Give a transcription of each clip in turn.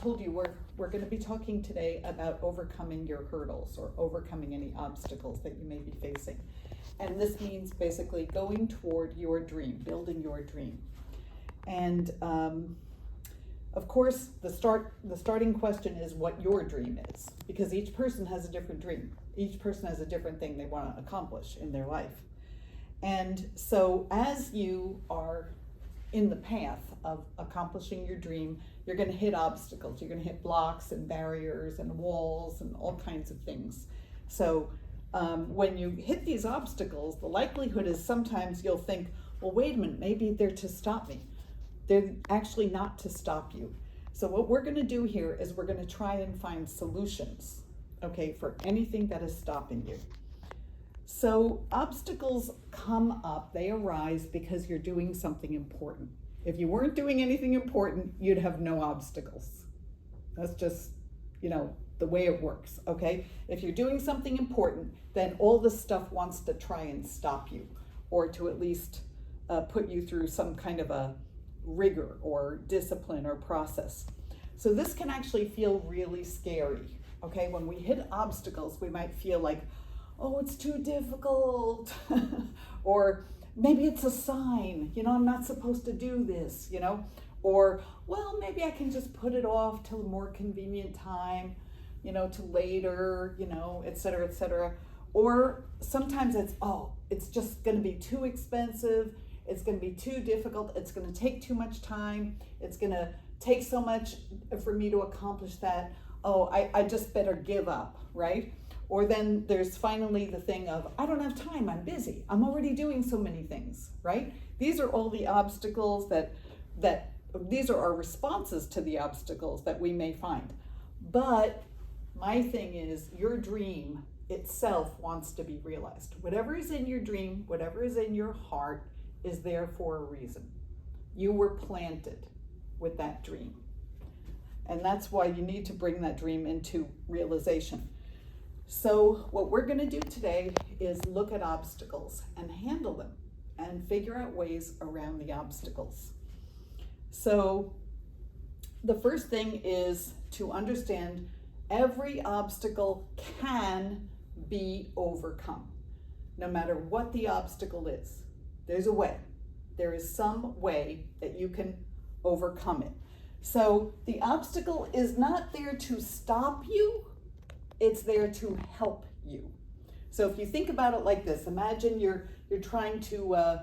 told you we're going to be talking today about overcoming your hurdles or overcoming any obstacles that you may be facing. And this means basically going toward your dream, building your dream. And of course, the starting question is what your dream is, because each person has a different dream. Each person has a different thing they want to accomplish in their life. And so as you are in the path of accomplishing your dream, you're going to hit obstacles. You're going to hit blocks and barriers and walls and all kinds of things. So when you hit these obstacles, the likelihood is sometimes you'll think, well, wait a minute, maybe they're to stop me. They're actually not to stop you. So what we're going to do here is we're going to try and find solutions, okay, for anything that is stopping you. So obstacles come up, they arise because you're doing something important. If you weren't doing anything important, you'd have no obstacles. That's just, the way it works, okay? If you're doing something important, then all this stuff wants to try and stop you, or to at least put you through some kind of a rigor or discipline or process. So this can actually feel really scary, okay? When we hit obstacles, we might feel like, oh, it's too difficult, or maybe it's a sign, I'm not supposed to do this, or, well, maybe I can just put it off till a more convenient time, to later, et cetera, et cetera. Or sometimes it's just gonna be too expensive, it's gonna be too difficult, it's gonna take too much time, it's gonna take so much for me to accomplish that, I just better give up, right? Or then there's finally the thing of, I don't have time, I'm busy, I'm already doing so many things, right? These are all the obstacles these are our responses to the obstacles that we may find. But my thing is, your dream itself wants to be realized. Whatever is in your dream, whatever is in your heart is there for a reason. You were planted with that dream. And that's why you need to bring that dream into realization. So what we're going to do today is look at obstacles and handle them and figure out ways around the obstacles. So the first thing is to understand every obstacle can be overcome, no matter what the obstacle is. There's a way. There is some way that you can overcome it. So the obstacle is not there to stop you. It's there to help you. So if you think about it like this, imagine you're trying to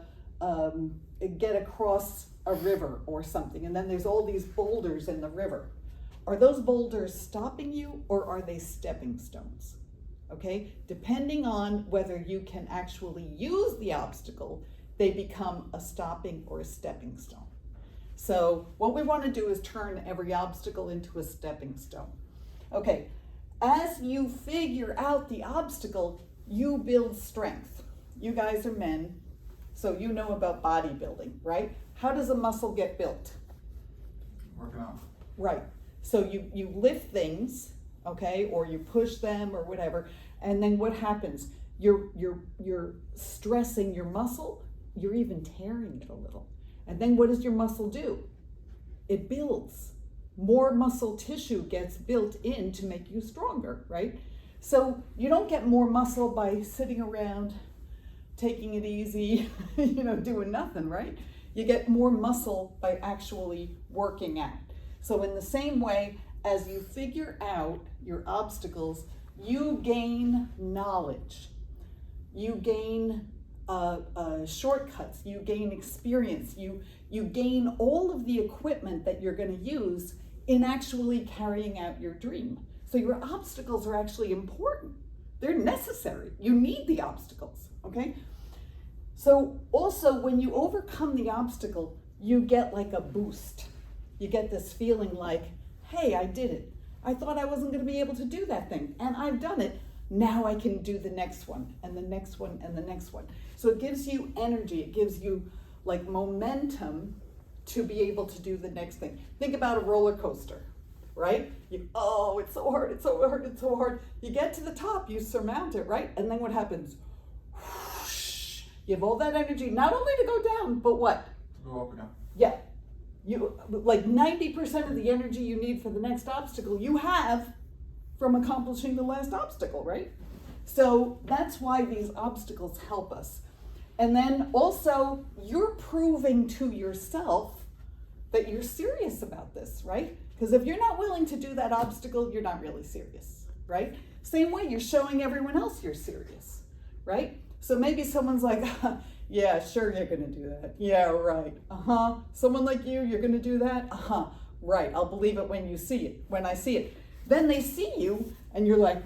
get across a river or something, and then there's all these boulders in the river. Are those boulders stopping you, or are they stepping stones? Okay, depending on whether you can actually use the obstacle, they become a stopping or a stepping stone. So what we want to do is turn every obstacle into a stepping stone. Okay. As you figure out the obstacle, you build strength. You guys are men, so you know about bodybuilding, right? How does a muscle get built? Working out. Right. So you lift things, okay, or you push them or whatever, and then what happens? You're stressing your muscle, you're even tearing it a little. And then what does your muscle do? It builds. More muscle tissue gets built in to make you stronger, right? So you don't get more muscle by sitting around, taking it easy, doing nothing, right? You get more muscle by actually working out. So in the same way, as you figure out your obstacles, you gain knowledge, you gain shortcuts, you gain experience, you gain all of the equipment that you're going to use in actually carrying out your dream. So your obstacles are actually important. They're necessary. You need the obstacles, okay? So also when you overcome the obstacle, you get like a boost. You get this feeling like, hey, I did it. I thought I wasn't going to be able to do that thing, and I've done it. Now I can do the next one, and the next one, and the next one. So it gives you energy. It gives you like momentum to be able to do the next thing. Think about a roller coaster, right? It's so hard, it's so hard, it's so hard. You get to the top, you surmount it, right? And then what happens? Whoosh, you have all that energy, not only to go down, but what? Go up and up. Yeah, like 90% of the energy you need for the next obstacle you have from accomplishing the last obstacle, right? So that's why these obstacles help us. And then also, you're proving to yourself that you're serious about this, right? Because if you're not willing to do that obstacle, you're not really serious, right? Same way, you're showing everyone else you're serious, right? So maybe someone's like, yeah, sure, you're gonna do that. Yeah, right. Someone like you're gonna do that? Right. I'll believe it when you see it, when I see it. Then they see you and you're like,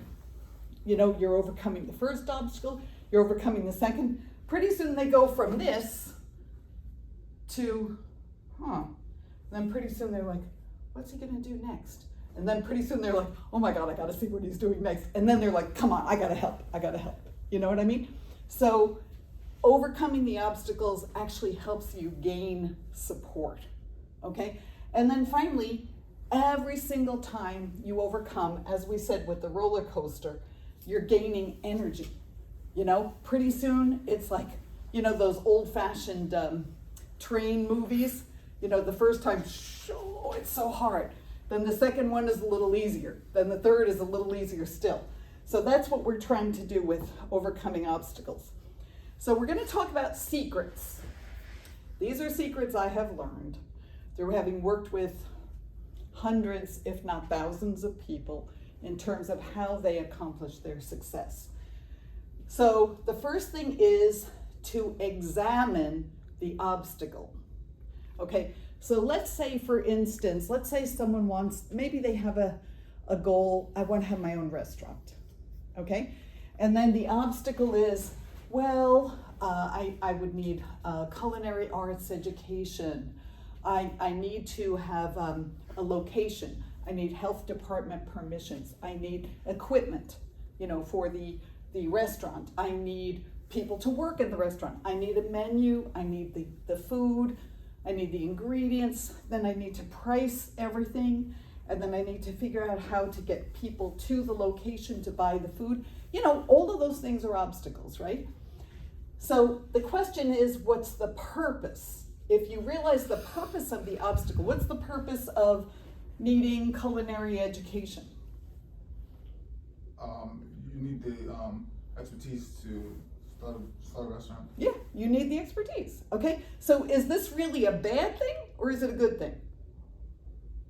you're overcoming the first obstacle, you're overcoming the second. Pretty soon they go from this to, Then pretty soon they're like, what's he gonna do next? And then pretty soon they're like, oh my God, I gotta see what he's doing next. And then they're like, come on, I gotta help. You know what I mean? So overcoming the obstacles actually helps you gain support, okay? And then finally, every single time you overcome, as we said with the roller coaster, you're gaining energy. Pretty soon it's like, those old-fashioned train movies. The first time, it's so hard. Then the second one is a little easier. Then the third is a little easier still. So that's what we're trying to do with overcoming obstacles. So we're going to talk about secrets. These are secrets I have learned through having worked with hundreds, if not thousands of people in terms of how they accomplish their success. So the first thing is to examine the obstacle. Okay, so let's say, for instance, someone wants, maybe they have a goal, I want to have my own restaurant, okay? And then the obstacle is, well, I would need culinary arts education. I need to have a location. I need health department permissions. I need equipment, for the restaurant. I need people to work in the restaurant. I need a menu. I need the food. I need the ingredients. Then I need to price everything. And then I need to figure out how to get people to the location to buy the food. All of those things are obstacles, right? So the question is, what's the purpose? If you realize the purpose of the obstacle, what's the purpose of needing culinary education? You need the expertise to start a restaurant. Yeah, you need the expertise. Okay, so is this really a bad thing or is it a good thing?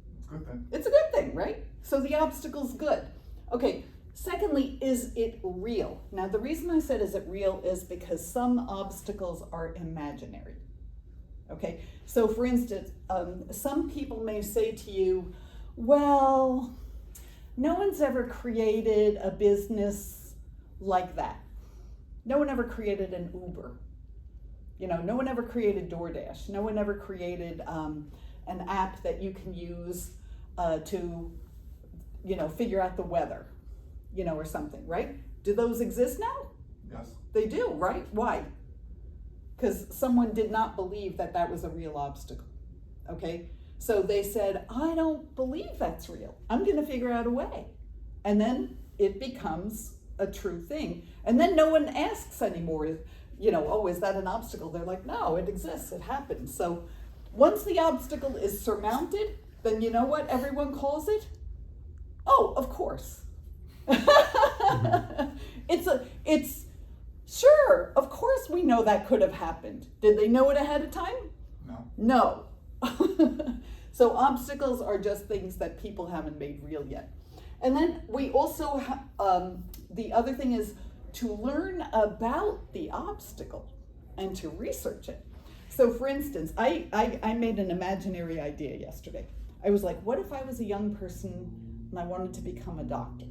It's a good thing. It's a good thing, right? So the obstacle's good. Okay, secondly, is it real? Now, the reason I said is it real is because some obstacles are imaginary. Okay, so for instance, some people may say to you, well, no one's ever created a business like that. No one ever created an Uber. No one ever created DoorDash. No one ever created an app that you can use to, figure out the weather, or something, right? Do those exist now? Yes. They do, right? Why? Because someone did not believe that was a real obstacle, okay? So they said, I don't believe that's real. I'm gonna figure out a way. And then it becomes a true thing. And then no one asks anymore, oh, is that an obstacle? They're like, no, it exists, it happens. So once the obstacle is surmounted, then you know what everyone calls it? Oh, of course. It's sure, of course we know that could have happened. Did they know it ahead of time? No. So obstacles are just things that people haven't made real yet. And then we also, the other thing is to learn about the obstacle and to research it. So for instance, I made an imaginary idea yesterday. I was like, what if I was a young person and I wanted to become a doctor?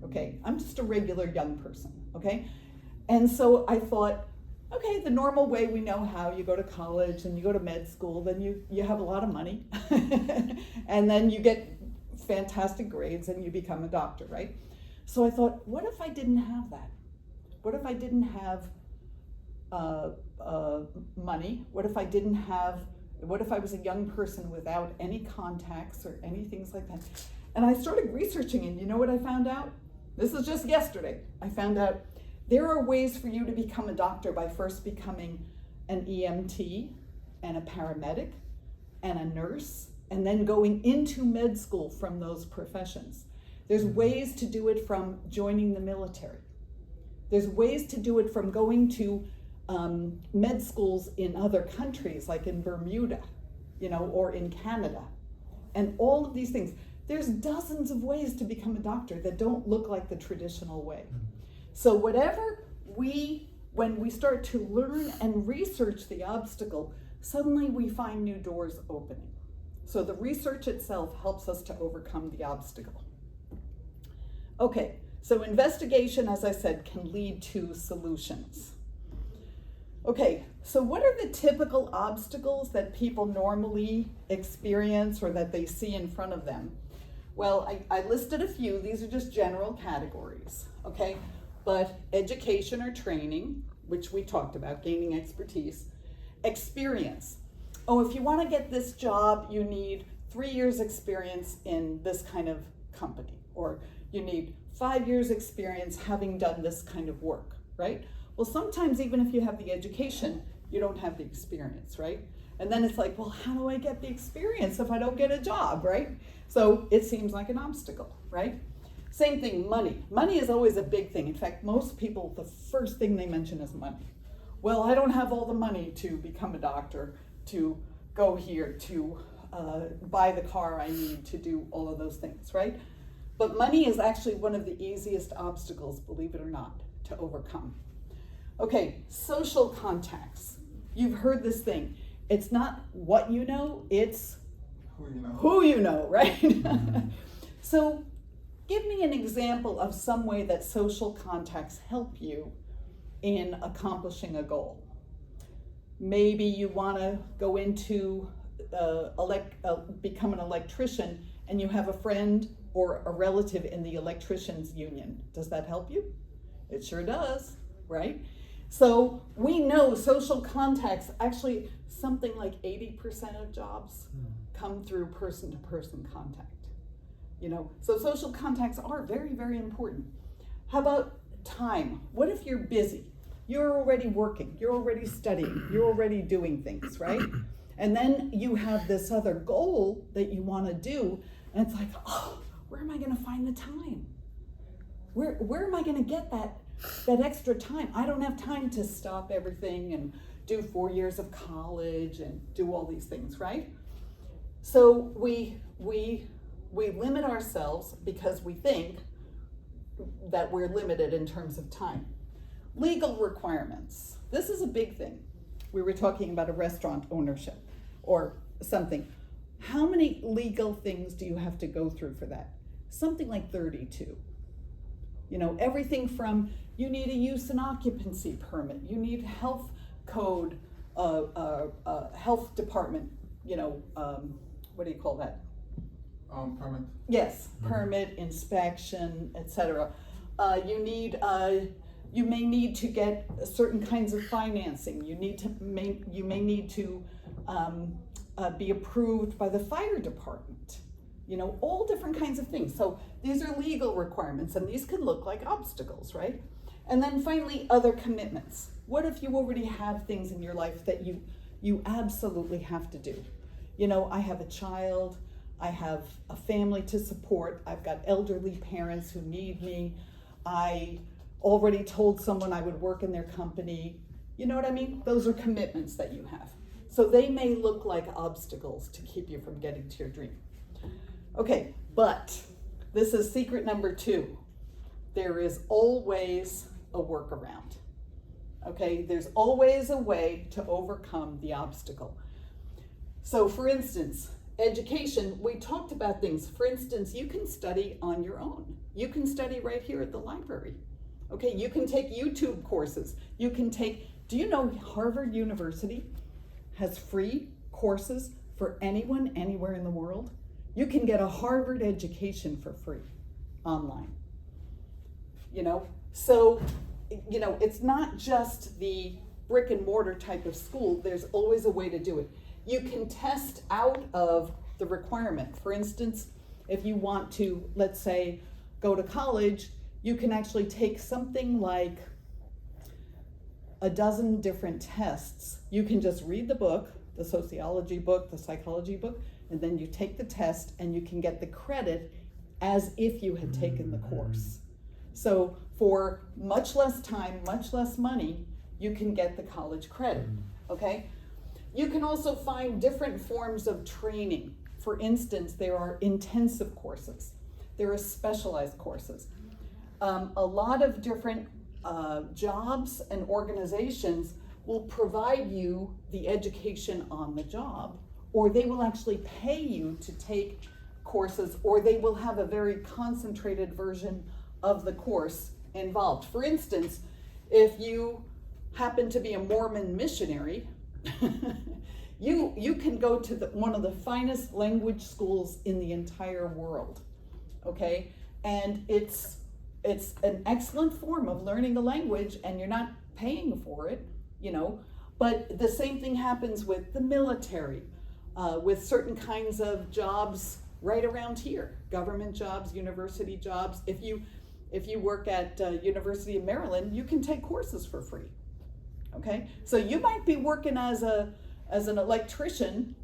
Okay, I'm just a regular young person, okay? And so I thought, okay, the normal way we know how, you go to college and you go to med school, then you have a lot of money, and then you get fantastic grades and you become a doctor, right? So I thought, what if I didn't have that? What if I didn't have money? What if I was a young person without any contacts or any things like that? And I started researching, and you know what I found out? This is just yesterday. I found out there are ways for you to become a doctor by first becoming an EMT and a paramedic and a nurse, and then going into med school from those professions. There's ways to do it from joining the military. There's ways to do it from going to med schools in other countries, like in Bermuda, or in Canada, and all of these things. There's dozens of ways to become a doctor that don't look like the traditional way. So when we start to learn and research the obstacle, suddenly we find new doors opening. So the research itself helps us to overcome the obstacle. Okay, so investigation, as I said, can lead to solutions. Okay, so what are the typical obstacles that people normally experience or that they see in front of them? Well, I listed a few. These are just general categories, okay? But education or training, which we talked about, gaining expertise. Experience. Oh, if you want to get this job, you need 3 years experience in this kind of company, or you need 5 years experience having done this kind of work, right? Well, sometimes even if you have the education, you don't have the experience, right? And then it's like, well, how do I get the experience if I don't get a job, right? So it seems like an obstacle, right? Same thing, money. Money is always a big thing. In fact, most people, the first thing they mention is money. Well, I don't have all the money to become a doctor, to go here, to buy the car I need to do all of those things, right? But money is actually one of the easiest obstacles, believe it or not, to overcome. Okay, social contacts. You've heard this thing. It's not what you know, it's who you know, right? So give me an example of some way that social contacts help you in accomplishing a goal. Maybe you want to go into become an electrician, and you have a friend or a relative in the electricians union. Does that help you? It sure does, right? So we know social contacts, actually something like 80% of jobs come through person-to-person contact. So social contacts are very, very important. How about time? What if you're busy? You're already working, you're already studying, you're already doing things, right? And then you have this other goal that you want to do, and it's like, oh, where am I going to find the time? Where am I going to get that extra time? I don't have time to stop everything and do 4 years of college and do all these things, right? So we limit ourselves because we think that we're limited in terms of time. Legal requirements. This is a big thing. We were talking about a restaurant ownership or something. How many legal things do you have to go through for that? Something like 32. Everything from you need a use and occupancy permit, you need health code, health department, what do you call that? Permit. Yes, permit, inspection, etc. You may need to get certain kinds of financing. You may need to be approved by the fire department. All different kinds of things. So these are legal requirements, and these can look like obstacles, right? And then finally, other commitments. What if you already have things in your life that you absolutely have to do? I have a child, I have a family to support, I've got elderly parents who need me, I already told someone I would work in their company. You know what I mean? Those are commitments that you have. So they may look like obstacles to keep you from getting to your dream. Okay, but this is secret number 2. There is always a workaround. Okay, there's always a way to overcome the obstacle. So for instance, education, we talked about things. For instance, you can study on your own. You can study right here at the library. Okay, you can take YouTube courses. Do you know Harvard University has free courses for anyone, anywhere in the world? You can get a Harvard education for free online. So, it's not just the brick and mortar type of school. There's always a way to do it. You can test out of the requirement. For instance, if you want to, let's say, go to college, you can actually take something like a dozen different tests. You can just read the book, the sociology book, the psychology book, and then you take the test and you can get the credit as if you had taken the course. So for much less time, much less money, you can get the college credit, okay? You can also find different forms of training. For instance, there are intensive courses. There are specialized courses. A lot of different jobs and organizations will provide you the education on the job, or they will actually pay you to take courses, or they will have a very concentrated version of the course involved. For instance, if you happen to be a Mormon missionary, you can go to one of the finest language schools in the entire world, okay? And it's an excellent form of learning a language, and you're not paying for it, you know. But the same thing happens with the military, with certain kinds of jobs right around here, government jobs, university jobs. If you work at University of Maryland, you can take courses for free, okay? So you might be working as an electrician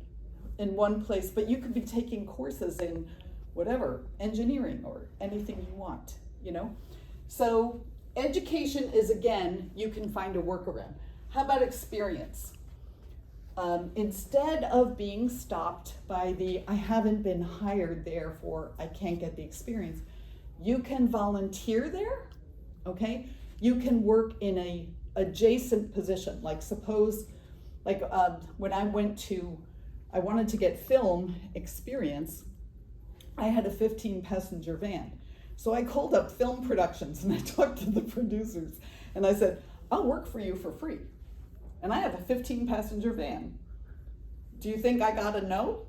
in one place, but you could be taking courses in whatever, engineering or anything you want, you know? So education is, again, you can find a workaround. How about experience? Instead of being stopped by I haven't been hired, therefore I can't get the experience, you can volunteer there, okay? You can work in a adjacent position. Like suppose, when I wanted to get film experience, I had a 15-passenger van. So I called up Film Productions and I talked to the producers and I said, I'll work for you for free. And I have a 15-passenger van. Do you think I got a no?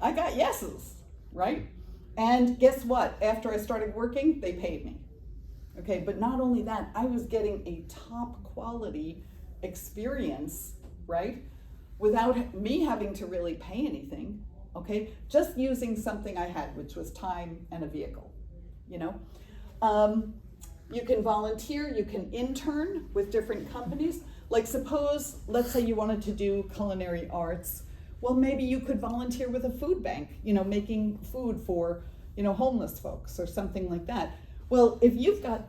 I got yeses, right? And guess what? After I started working, they paid me. Okay, but not only that, I was getting a top quality experience, right? Without me having to really pay anything, okay? Just using something I had, which was time and a vehicle, you know? You can volunteer, you can intern with different companies. Like suppose, let's say you wanted to do culinary arts. Well, maybe you could volunteer with a food bank, you know, making food for, you know, homeless folks or something like that. Well, if you've got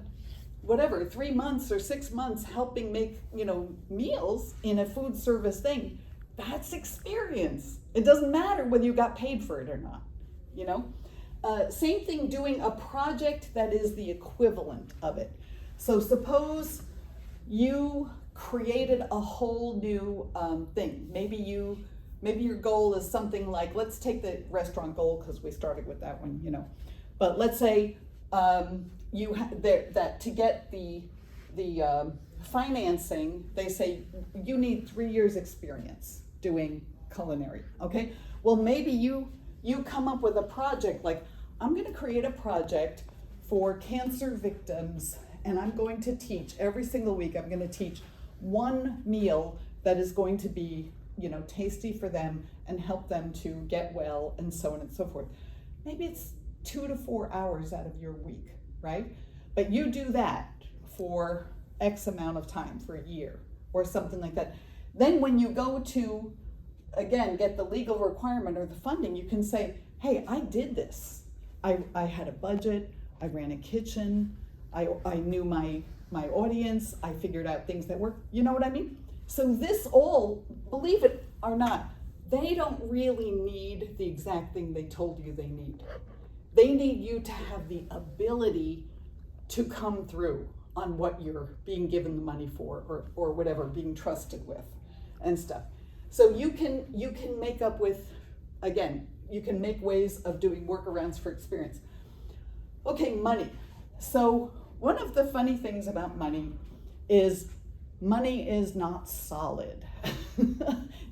whatever, 3 months or 6 months helping make, you know, meals in a food service thing, that's experience. It doesn't matter whether you got paid for it or not, you know? Same thing doing a project that is the equivalent of it. So suppose you created a whole new thing. Maybe your goal is something like, let's take the restaurant goal because we started with that one, you know. But let's say that to get the financing, they say you need 3 years experience doing culinary, okay? Well, maybe you come up with a project like, I'm gonna create a project for cancer victims and I'm going to teach every single week, I'm gonna teach one meal that is going to be, you know, tasty for them and help them to get well and so on and so forth. Maybe it's 2 to 4 hours out of your week, right? But you do that for X amount of time, for a year or something like that. Then when you go to, again, get the legal requirement or the funding, you can say, hey, I did this. I had a budget, I ran a kitchen, I knew my audience, I figured out things that work, you know what I mean? So this all, believe it or not, they don't really need the exact thing they told you they need. They need you to have the ability to come through on what you're being given the money for or whatever, being trusted with and stuff. So you can make up with, again, you can make ways of doing workarounds for experience. Okay, money. So one of the funny things about money is not solid.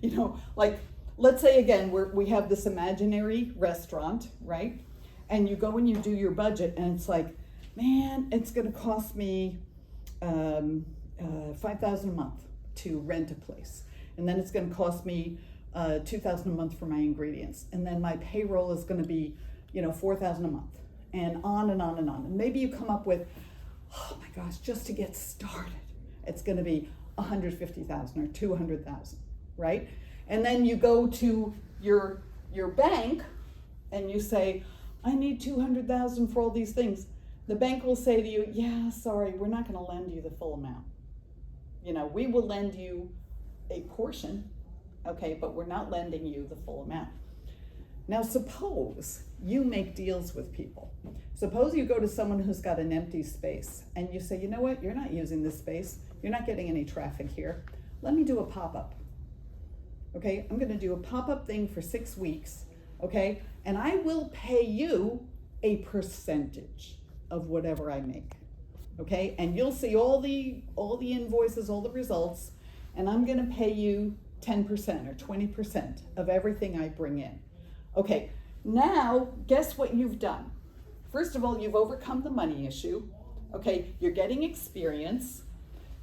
You know, like let's say again, we have this imaginary restaurant, right? And you go and you do your budget and it's like, man, it's gonna cost me $5,000 a month to rent a place. And then it's gonna cost me $2,000 a month for my ingredients. And then my payroll is gonna be, you know, $4,000 a month, and on and on and on. And maybe you come up with, oh my gosh, just to get started, it's gonna be $150,000 or $200,000, right? And then you go to your bank and you say, I need 200,000 for all these things. The bank will say to you, yeah, sorry, we're not gonna lend you the full amount. You know, we will lend you a portion, okay, but we're not lending you the full amount. Now suppose you make deals with people. Suppose you go to someone who's got an empty space and you say, you know what, you're not using this space, you're not getting any traffic here. Let me do a pop-up. Okay, I'm gonna do a pop-up thing for 6 weeks, okay? And I will pay you a percentage of whatever I make, okay? And you'll see all the invoices, all the results, and I'm gonna pay you 10% or 20% of everything I bring in. Okay, now guess what you've done? First of all, you've overcome the money issue, okay? You're getting experience.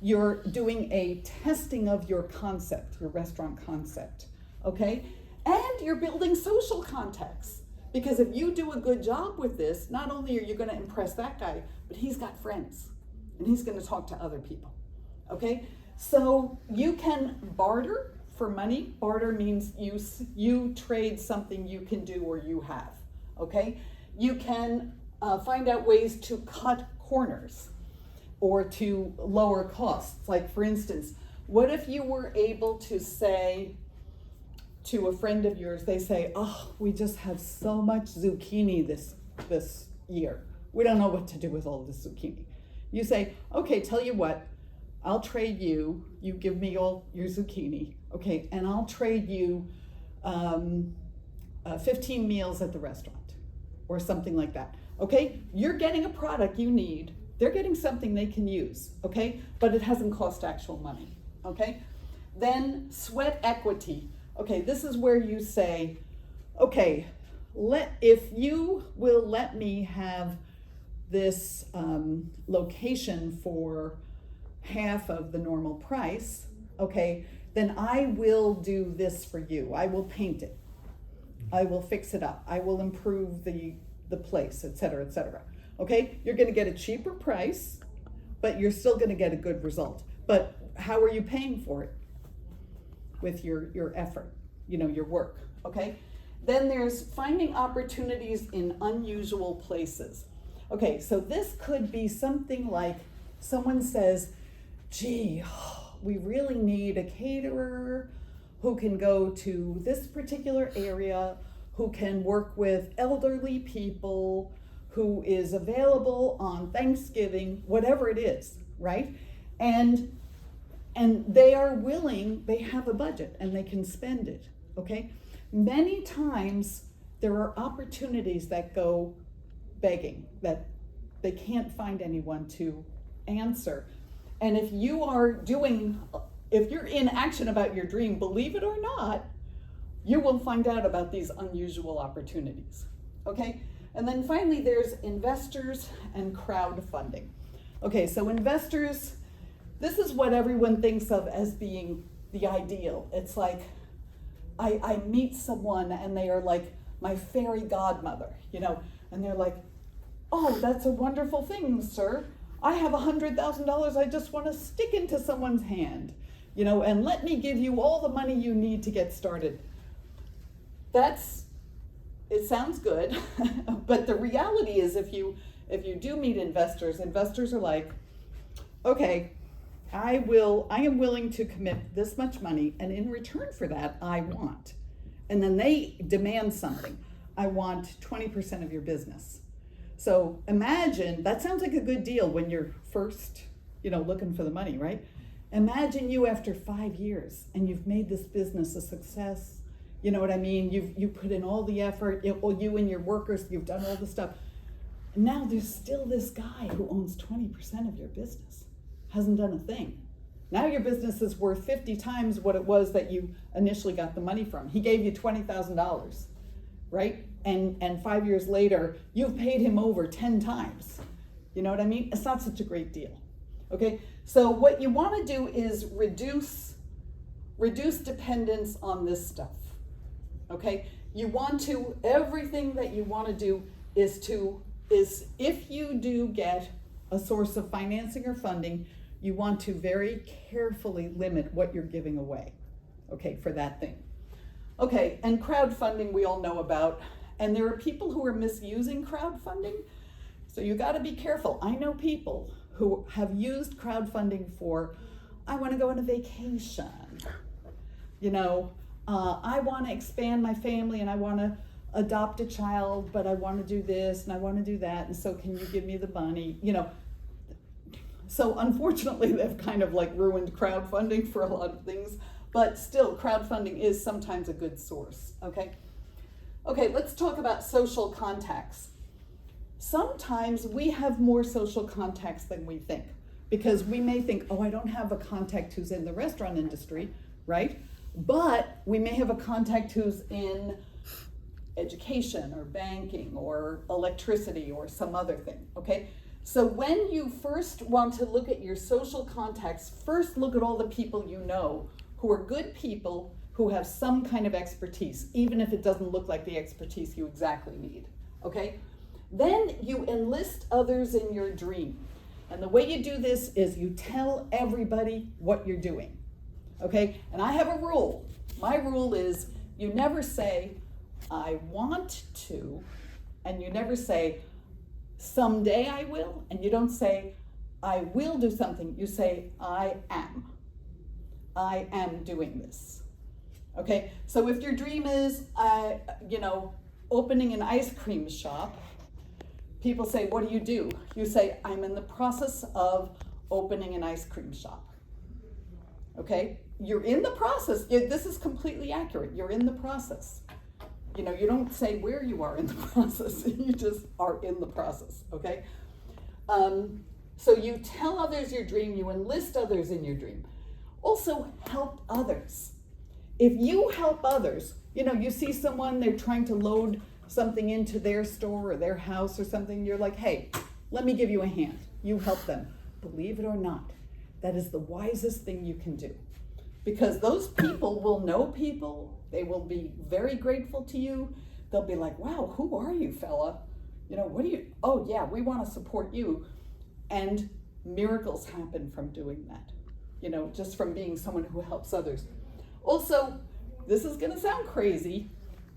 You're doing a testing of your concept, your restaurant concept, okay? And you're building social contacts. Because if you do a good job with this, not only are you gonna impress that guy, but he's got friends and he's gonna talk to other people, okay? So you can barter for money. Barter means you trade something you can do or you have, okay? You can find out ways to cut corners or to lower costs. Like for instance, what if you were able to say to a friend of yours, they say, oh, we just have so much zucchini this year. We don't know what to do with all this zucchini. You say, okay, tell you what, I'll trade you give me all your zucchini, okay, and I'll trade you 15 meals at the restaurant or something like that, okay? You're getting a product you need. They're getting something they can use, okay? But it hasn't cost actual money, okay? Then sweat equity. Okay, this is where you say, okay, if you will let me have this location for half of the normal price, okay, then I will do this for you. I will paint it. I will fix it up. I will improve the place, et cetera, et cetera. Okay, you're gonna get a cheaper price, but you're still gonna get a good result. But how are you paying for it? With your effort, you know, your work, okay? Then there's finding opportunities in unusual places. Okay, so this could be something like someone says, gee, we really need a caterer who can go to this particular area, who can work with elderly people, who is available on Thanksgiving, whatever it is, right? And they are willing, they have a budget and they can spend it, okay? Many times there are opportunities that go begging, that they can't find anyone to answer. And if you're in action about your dream, believe it or not, you will find out about these unusual opportunities, okay? And then finally there's investors and crowdfunding. Okay, so investors, this is what everyone thinks of as being the ideal. It's like, I meet someone and they are like my fairy godmother, you know, and they're like, oh, that's a wonderful thing, sir. I have $100,000 I just want to stick into someone's hand, you know, and let me give you all the money you need to get started. It sounds good, but the reality is if you do meet investors are like, okay, I am willing to commit this much money, and in return for that, I want. And then they demand something. I want 20% of your business. So imagine, that sounds like a good deal when you're first, you know, looking for the money, right? Imagine you after 5 years and you've made this business a success. You know what I mean? You put in all the effort, you and your workers, you've done all the stuff. And now there's still this guy who owns 20% of your business. Hasn't done a thing. Now your business is worth 50 times what it was that you initially got the money from. He gave you $20,000, right? And 5 years later, you've paid him over 10 times. You know what I mean? It's not such a great deal, okay? So what you wanna do is reduce dependence on this stuff, okay? Everything that you wanna do is if you do get a source of financing or funding, you want to very carefully limit what you're giving away, okay, for that thing. Okay, and crowdfunding we all know about, and there are people who are misusing crowdfunding, so you got to be careful. I know people who have used crowdfunding for, I want to go on a vacation, you know, I want to expand my family and I want to adopt a child, but I want to do this and I want to do that, and so can you give me the money, you know. So unfortunately they've kind of like ruined crowdfunding for a lot of things, but still crowdfunding is sometimes a good source, okay? Okay, let's talk about social contacts. Sometimes we have more social contacts than we think, because we may think, oh, I don't have a contact who's in the restaurant industry, right? But we may have a contact who's in education or banking or electricity or some other thing, okay? So when you first want to look at your social contacts, first look at all the people you know who are good people who have some kind of expertise, even if it doesn't look like the expertise you exactly need, okay? Then you enlist others in your dream. And the way you do this is you tell everybody what you're doing, okay? And I have a rule. My rule is you never say, I want to, and you never say, someday I will, and you don't say, I will do something. You say, I am. I am doing this. Okay, so if your dream is, you know, opening an ice cream shop, people say, what do? You say, I'm in the process of opening an ice cream shop. Okay, you're in the process. This is completely accurate. You're in the process. You know, you don't say where you are in the process. You just are in the process, okay? So you tell others your dream. You enlist others in your dream. Also, help others. If you help others, you know, you see someone, they're trying to load something into their store or their house or something, you're like, hey, let me give you a hand. You help them. Believe it or not, that is the wisest thing you can do. Because those people will know people, they will be very grateful to you. They'll be like, wow, who are you, fella? You know, what do you, oh yeah, we want to support you. And miracles happen from doing that, you know, just from being someone who helps others. Also, this is gonna sound crazy,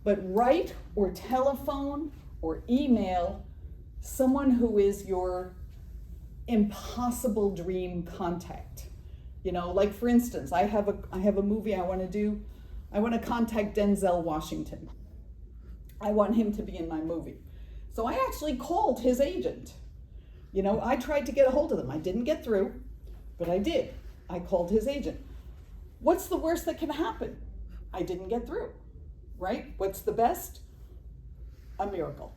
but write or telephone or email someone who is your impossible dream contact. You know, like for instance, I have a movie I want to do. I want to contact Denzel Washington. I want him to be in my movie. So I actually called his agent. You know, I tried to get a hold of them. I didn't get through, but I did. I called his agent. What's the worst that can happen? I didn't get through, right? What's the best? A miracle.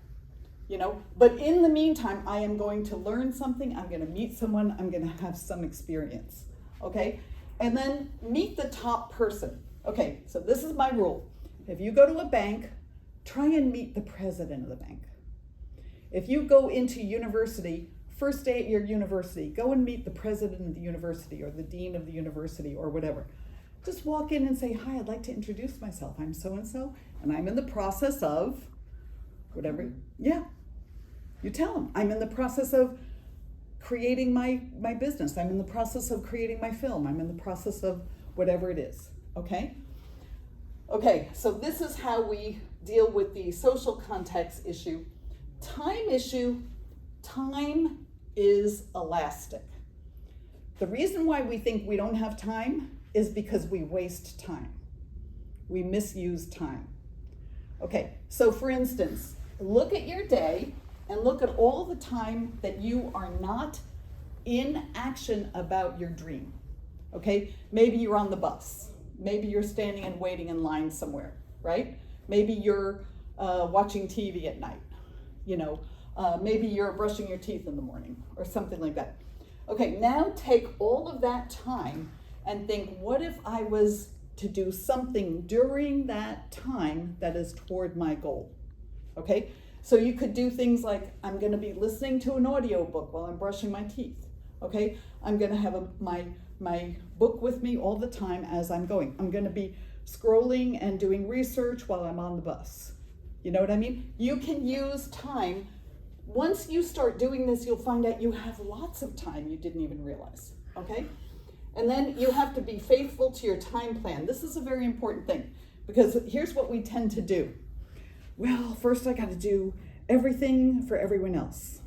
You know, but in the meantime, I am going to learn something. I'm going to meet someone. I'm going to have some experience. Okay, and then meet the top person. Okay, so this is my rule. If you go to a bank, try and meet the president of the bank. If you go into university, first day at your university, go and meet the president of the university or the dean of the university or whatever. Just walk in and say, hi, I'd like to introduce myself. I'm so-and-so, and I'm in the process of whatever. Yeah, you tell them, I'm in the process of creating my business. I'm in the process of creating my film. I'm in the process of whatever it is, okay? Okay, so this is how we deal with the social context issue. Time issue, time is elastic. The reason why we think we don't have time is because we waste time. We misuse time. Okay, so for instance, look at your day and look at all the time that you are not in action about your dream, okay? Maybe you're on the bus. Maybe you're standing and waiting in line somewhere, right? Maybe you're watching TV at night, you know? Maybe you're brushing your teeth in the morning or something like that. Okay, now take all of that time and think, what if I was to do something during that time that is toward my goal, okay? So you could do things like, I'm going to be listening to an audiobook while I'm brushing my teeth, okay? I'm going to have my book with me all the time as I'm going. I'm going to be scrolling and doing research while I'm on the bus. You know what I mean? You can use time. Once you start doing this, you'll find out you have lots of time you didn't even realize, okay? And then you have to be faithful to your time plan. This is a very important thing, Because here's what we tend to do. Well, first I got to do everything for everyone else.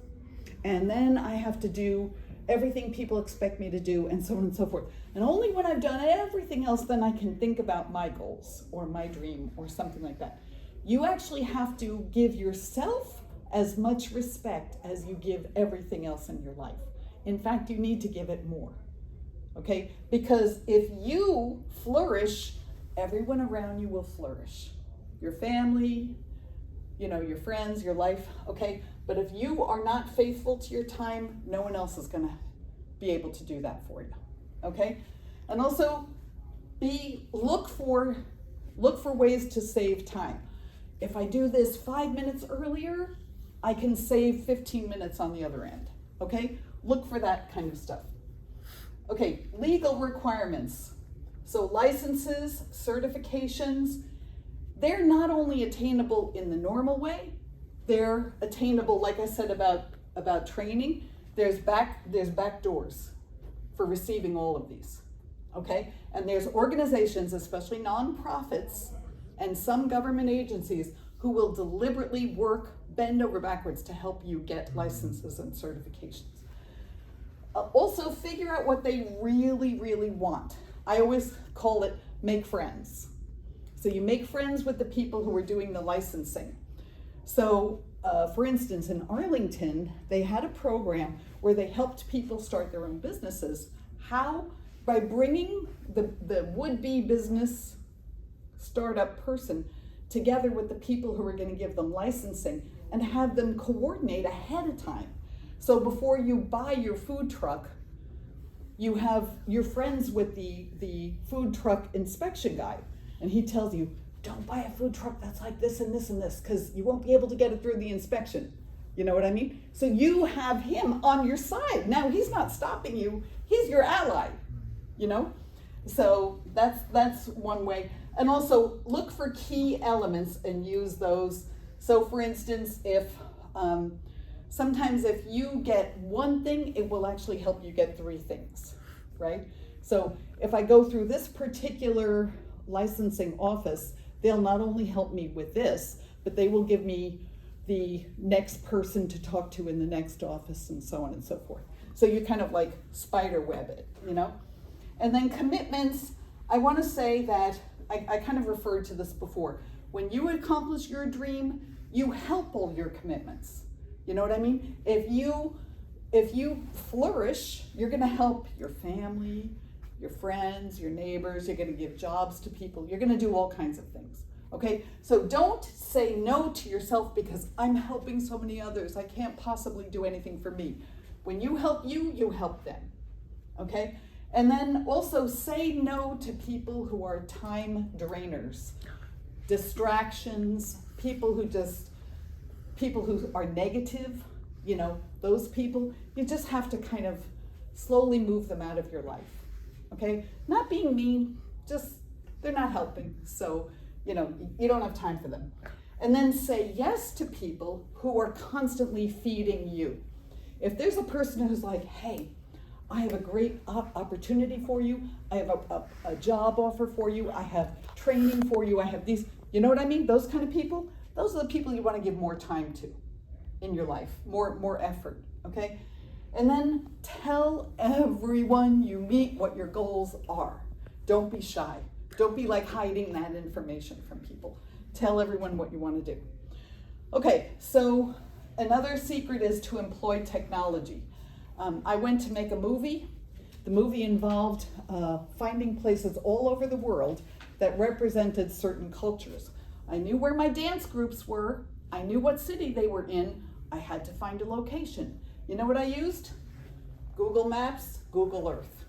And then I have to do everything people expect me to do, and so on and so forth. And only when I've done everything else, then I can think about my goals or my dream or something like that. You actually have to give yourself as much respect as you give everything else in your life. In fact, you need to give it more, okay? Because if you flourish, everyone around you will flourish. Your family, your friends, your life, okay? But if you are not faithful to your time, no one else is gonna be able to do that for you, okay? And also, look for ways to save time. If I do this 5 minutes earlier, I can save 15 minutes on the other end, okay? Look for that kind of stuff. Okay, legal requirements. So licenses, certifications, they're not only attainable in the normal way, they're attainable, like I said about training, there's back doors for receiving all of these, okay? And there's organizations, especially nonprofits and some government agencies, who will deliberately bend over backwards to help you get licenses and certifications. Also, figure out what they really, really want. I always call it make friends. So you make friends with the people who are doing the licensing. So, for instance, in Arlington, they had a program where they helped people start their own businesses. How? By bringing the would-be business startup person together with the people who are going to give them licensing and have them coordinate ahead of time. So before you buy your food truck, you're friends with the food truck inspection guy, and he tells you, don't buy a food truck that's like this and this and this, because you won't be able to get it through the inspection. You know what I mean? So you have him on your side. Now he's not stopping you, he's your ally, So that's one way. And also look for key elements and use those. So for instance, sometimes if you get one thing, it will actually help you get 3 things, right? So if I go through this particular licensing office, they'll not only help me with this, but they will give me the next person to talk to in the next office, and so on and so forth. So you kind of like spider web it, And then commitments, I want to say that, I kind of referred to this before. When you accomplish your dream, you help all your commitments. You know what I mean? If you flourish, you're going to help your family, your friends, your neighbors, you're going to give jobs to people, you're going to do all kinds of things. Okay? So don't say no to yourself because I'm helping so many others, I can't possibly do anything for me. When you help you help them. Okay? And then also say no to people who are time drainers, distractions, people who are negative, those people, you just have to kind of slowly move them out of your life, okay? Not being mean, just they're not helping, so, you don't have time for them. And then say yes to people who are constantly feeding you. If there's a person who's like, hey, I have a great opportunity for you, I have a job offer for you, I have training for you, I have these, you know what I mean? Those kind of people, those are the people you want to give more time to in your life, more effort, okay? And then tell everyone you meet what your goals are. Don't be shy. Don't be like hiding that information from people. Tell everyone what you want to do. Okay, so another secret is to employ technology. I went to make a movie. The movie involved finding places all over the world that represented certain cultures. I knew where my dance groups were. I knew what city they were in. I had to find a location. You know what I used? Google Maps, Google Earth.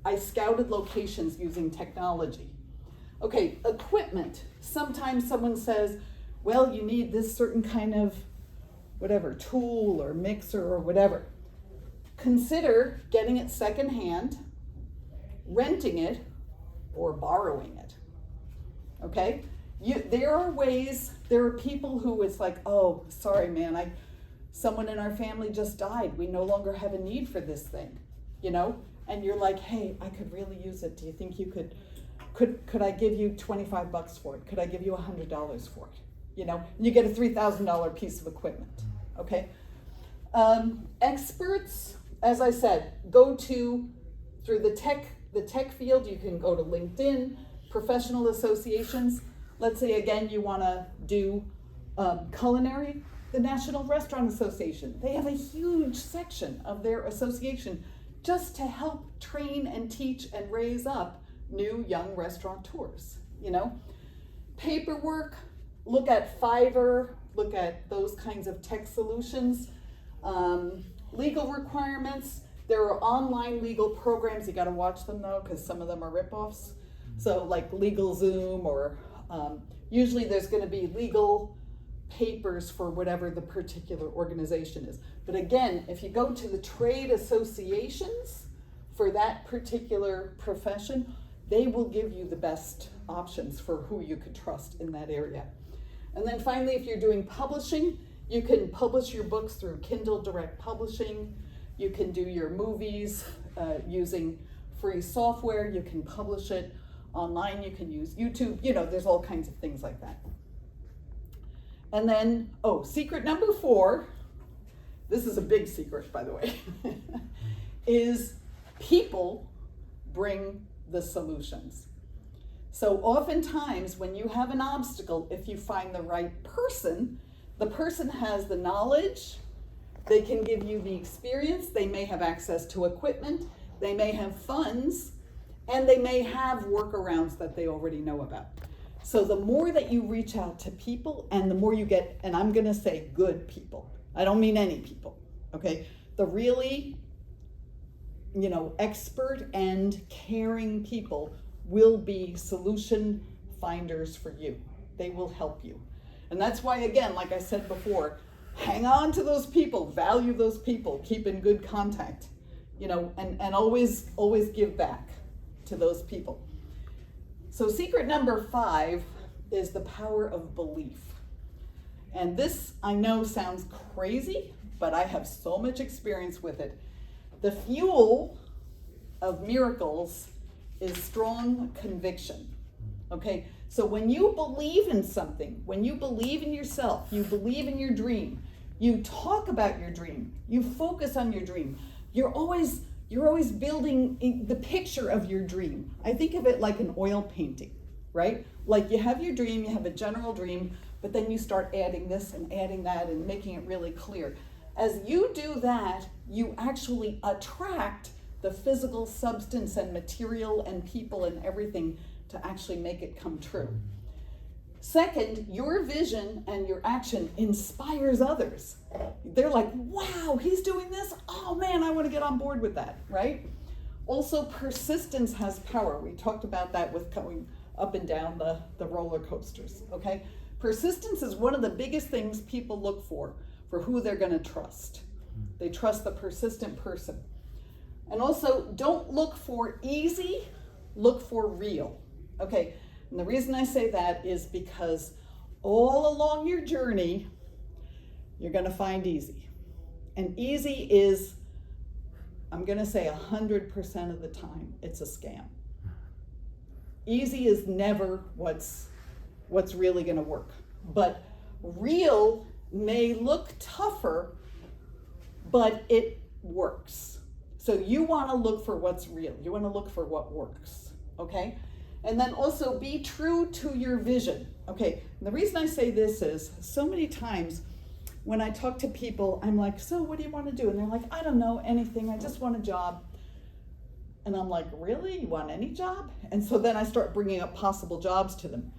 I scouted locations using technology. Okay, equipment. Sometimes someone says, well, you need this certain kind of tool or mixer or whatever. Consider getting it secondhand, renting it, or borrowing it. Okay? There are people who it's like, oh, sorry, man, someone in our family just died. We no longer have a need for this thing, And you're like, hey, I could really use it. Do you think you could Could I give you $25 for it? Could I give you $100 for it? You know, you get a $3,000 piece of equipment, okay? Experts, as I said, go to, through the tech field, you can go to LinkedIn, professional associations. Let's say, again, you wanna do culinary, the National Restaurant Association. They have a huge section of their association just to help train and teach and raise up new young restaurateurs, you know? Paperwork, look at Fiverr, look at those kinds of tech solutions. Legal requirements, there are online legal programs, you gotta watch them though, because some of them are ripoffs. So like LegalZoom, or usually there's gonna be legal papers for whatever the particular organization is. But again, if you go to the trade associations for that particular profession, they will give you the best options for who you could trust in that area. And then finally, if you're doing publishing, you can publish your books through Kindle Direct Publishing. You can do your movies using free software. You can publish it online. You can use YouTube. You know, there's all kinds of things like that. And then, secret number 4, this is a big secret, by the way, is people bring the solutions. So oftentimes when you have an obstacle, if you find the right person, the person has the knowledge, they can give you the experience, they may have access to equipment, they may have funds, and they may have workarounds that they already know about. So the more that you reach out to people and the more you get, and I'm gonna say good people, I don't mean any people, okay? The really, expert and caring people will be solution finders for you. They will help you. And that's why, again, like I said before, hang on to those people, value those people, keep in good contact, and always give back to those people. So secret number 5 is the power of belief. And this, I know, sounds crazy, but I have so much experience with it. The fuel of miracles is strong conviction, okay? So when you believe in something, when you believe in yourself, you believe in your dream, you talk about your dream, you focus on your dream, you're always building the picture of your dream. I think of it like an oil painting, right? Like you have your dream, you have a general dream, but then you start adding this and adding that and making it really clear. As you do that, you actually attract the physical substance and material and people and everything to actually make it come true. Second, your vision and your action inspires others. They're like, wow, he's doing this? Oh man, I want to get on board with that, right? Also, persistence has power. We talked about that with going up and down the roller coasters, okay? Persistence is one of the biggest things people look for who they're going to trust. They trust the persistent person. And also, don't look for easy, look for real, okay? And the reason I say that is because all along your journey, you're going to find easy. And easy is, I'm going to say 100% of the time, it's a scam. Easy is never what's really going to work. But real may look tougher, but it works. So you want to look for what's real. You want to look for what works, okay? And then also be true to your vision. Okay, and the reason I say this is so many times when I talk to people, I'm like, so what do you want to do? And they're like, I don't know, anything, I just want a job. And I'm like, really? You want any job? And so then I start bringing up possible jobs to them.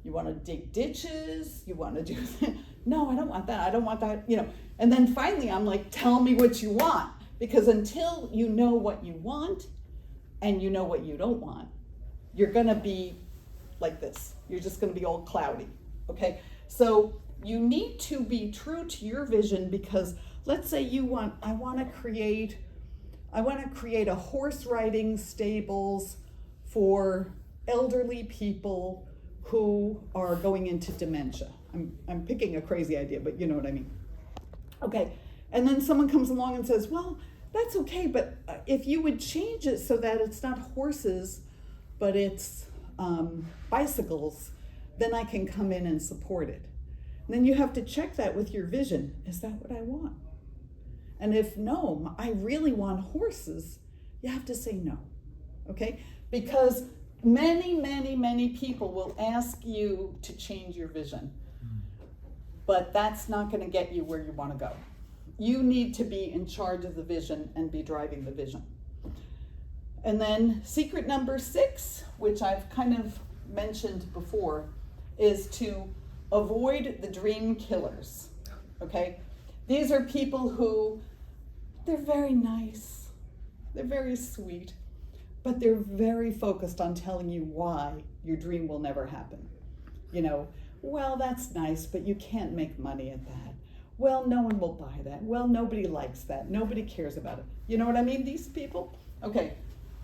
You want to dig ditches? You want to do that? No, I don't want that. I don't want that, And then finally I'm like, tell me what you want. Because until you know what you want and you know what you don't want, you're gonna be like this. You're just gonna be all cloudy, okay? So you need to be true to your vision, because let's say I wanna create a horse riding stables for elderly people who are going into dementia. I'm picking a crazy idea, but you know what I mean. Okay, and then someone comes along and says, well, that's okay, but if you would change it so that it's not horses, but it's bicycles, then I can come in and support it. And then you have to check that with your vision. Is that what I want? And if no, I really want horses, you have to say no, okay? Because many people will ask you to change your vision, but that's not gonna get you where you wanna go. You need to be in charge of the vision and be driving the vision. And then secret number 6, which I've kind of mentioned before, is to avoid the dream killers, okay? These are people who, they're very nice, they're very sweet, but they're very focused on telling you why your dream will never happen. You know, well, that's nice, but you can't make money at that. Well, no one will buy that. Well, nobody likes that. Nobody cares about it. You know what I mean, these people? Okay,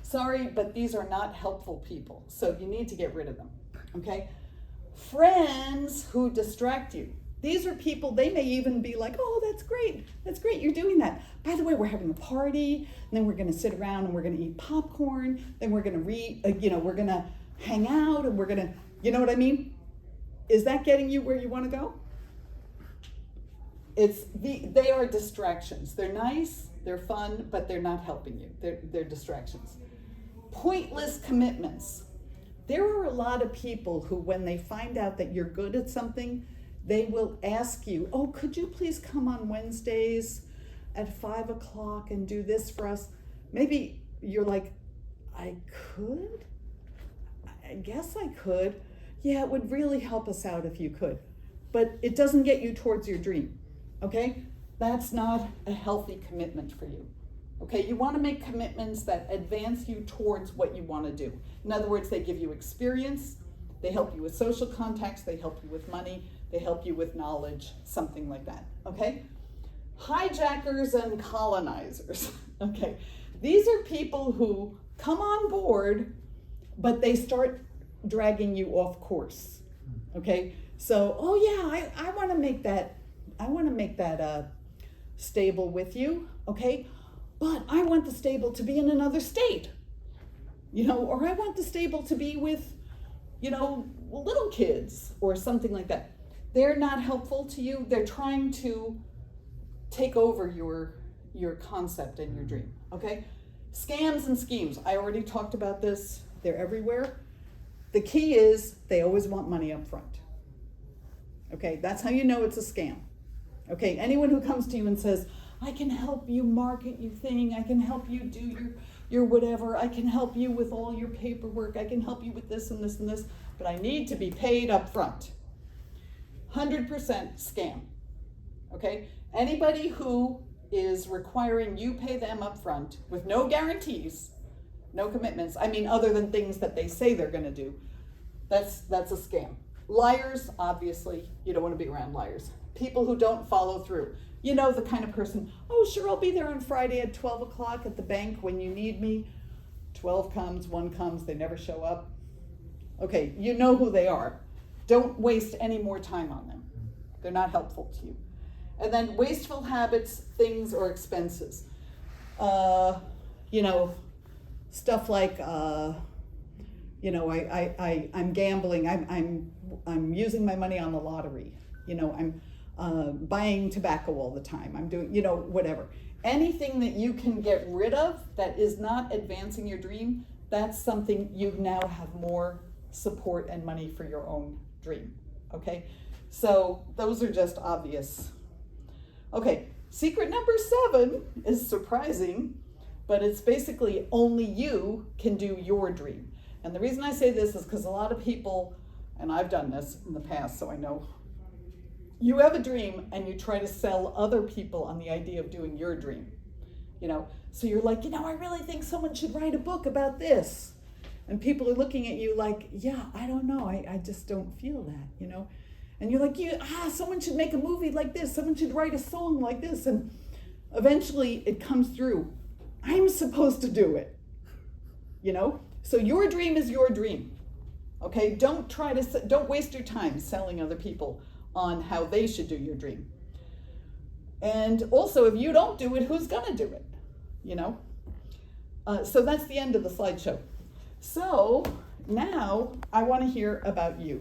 sorry, but these are not helpful people, so you need to get rid of them, okay? Friends who distract you. These are people, they may even be like, oh, that's great, you're doing that. By the way, we're having a party, and then we're gonna sit around and we're gonna eat popcorn, then we're gonna we're gonna hang out, and we're gonna, you know what I mean? Is that getting you where you wanna go? They are distractions. They're nice, they're fun, but they're not helping you. They're distractions. Pointless commitments. There are a lot of people who, when they find out that you're good at something, they will ask you, oh, could you please come on Wednesdays at 5 o'clock and do this for us? Maybe you're like, I could? I guess I could. Yeah, it would really help us out if you could. But it doesn't get you towards your dream, okay? That's not a healthy commitment for you. Okay, you want to make commitments that advance you towards what you want to do. In other words, they give you experience, they help you with social contacts, they help you with money, they help you with knowledge, something like that, okay? Hijackers and colonizers, okay? These are people who come on board, but they start dragging you off course, okay? So, oh yeah, I want to make that, stable with you, okay? But I want the stable to be in another state, you know, or I want the stable to be with, you know, little kids or something like that. They're not helpful to you. They're trying to take over your concept and your dream, okay? Scams and schemes. I already talked about this. They're everywhere. The key is they always want money up front. Okay, that's how you know it's a scam. Okay, anyone who comes to you and says, I can help you market your thing, I can help you do your whatever, I can help you with all your paperwork, I can help you with this and this and this, but I need to be paid up front. 100% scam, okay? Anybody who is requiring you pay them up front with no guarantees, no commitments, I mean other than things that they say they're gonna do, that's a scam. Liars, obviously, you don't wanna be around liars. People who don't follow through. You know, the kind of person, oh, sure, I'll be there on Friday at 12 o'clock at the bank when you need me. 12 comes, 1 comes, they never show up. Okay, you know who they are. Don't waste any more time on them. They're not helpful to you. And then wasteful habits, things, or expenses. You know, stuff like, you know, I'm gambling, I'm using my money on the lottery. You know, I'm buying tobacco all the time. I'm doing, you know, whatever. Anything that you can get rid of that is not advancing your dream, that's something you now have more support and money for your own dream, okay? So those are just obvious. Okay, secret number 7 is surprising, but it's basically only you can do your dream. And the reason I say this is because a lot of people, and I've done this in the past, so I know, you have a dream and you try to sell other people on the idea of doing your dream, you know? So you're like, you know, I really think someone should write a book about this. And people are looking at you like, yeah, I don't know, I just don't feel that, you know? And you're like, someone should make a movie like this, someone should write a song like this. And eventually it comes through, I'm supposed to do it, you know? So your dream is your dream, okay? Don't waste your time selling other people on how they should do your dream. And also, if you don't do it, who's gonna do it, you know? So that's the end of the slideshow. So Now, I want to hear about you.